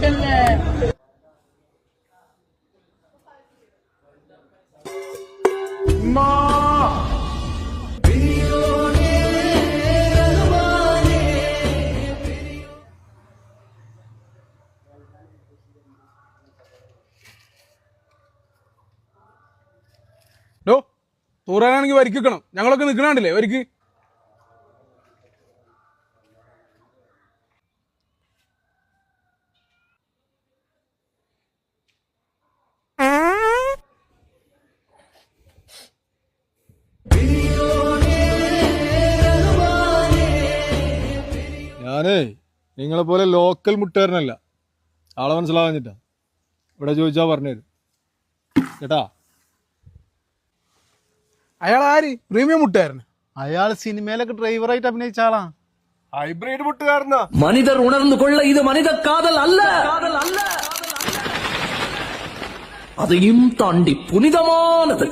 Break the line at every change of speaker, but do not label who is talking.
വിളിക്കല്ലേ.
തൂറാനാണെങ്കിൽ വരിക്കണം. ഞങ്ങളൊക്കെ നിൽക്കണാണ്ടില്ലേ വരിക്ക്.
ഞാനേ നിങ്ങളെ പോലെ ലോക്കൽ മുട്ടുകാരനല്ല, ആളെ മനസ്സിലാവാഞ്ഞിട്ടാ. ഇവിടെ ചോദിച്ചാ പറഞ്ഞുതരും കേട്ടാ.
അയാൾ ആര്? പ്രീമിയം മുട്ടുകാരന്.
അയാൾ സിനിമയിലൊക്കെ ഡ്രൈവറായിട്ട് അഭിനയിച്ച ആളാ. ഹൈബ്രിഡ് മുട്ടുകാരനാ.
മനിതർ ഉണർന്നു കൊള്ള ഇത് മനിത കാതൽ അല്ല, അതെയും താണ്ടി പുനിതമാനത്.